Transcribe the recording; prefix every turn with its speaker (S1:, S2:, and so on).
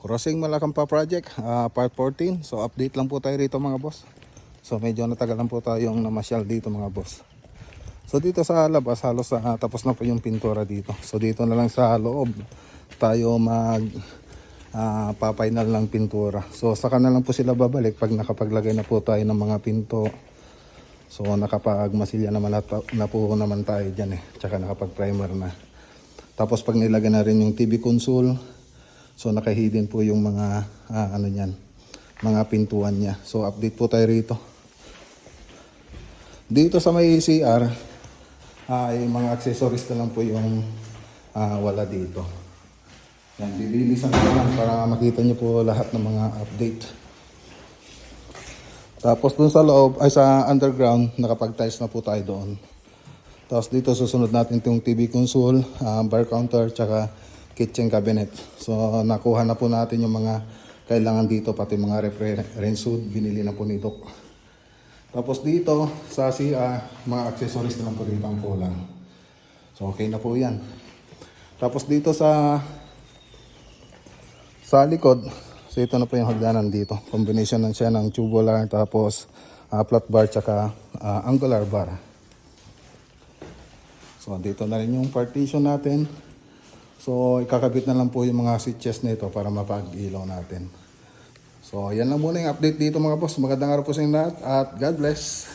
S1: Crossing Malacampa Project, part 14. So update lang po tayo rito mga boss. So medyo natagalan po tayong namasyal dito mga boss. So dito sa labas halos tapos na po yung pintura dito. So dito na lang sa loob tayo mag papainal ng pintura. So saka na lang po sila babalik pag nakapaglagay na po tayo ng mga pinto. So nakapagmasilya naman na po naman tayo dyan eh. Tsaka nakapag primer na. Tapos pag nilagay na rin yung TV console, so nakahidden po yung mga ano niyan, mga pintuan niya. So update po tayo rito. Dito sa may CR ay mga accessories na lang po yung wala dito. Yan, dililisan ko lang para makita niyo po lahat ng mga update. Tapos dun sa loob ay sa underground nakapag-tiles na po tayo doon. Tapos dito susunod natin itong TV console, bar counter, tsaka kitchen cabinet. So nakuha na po natin yung mga kailangan dito, pati mga reference hood, binili na po ni Doc. Tapos dito sa CR, mga accessories na lang po dito ang kulang. So okay na po yan. Tapos dito sa likod, so ito na po yung hagdanan dito. Combination na siya ng tubular, tapos flat bar, tsaka angular bar. So dito na rin yung partition natin. So ikakabit na lang po yung mga switches nito para mapag-ilaw natin. So yan lang muna yung update dito mga boss. Magandang araw po sa inyo lahat at God bless.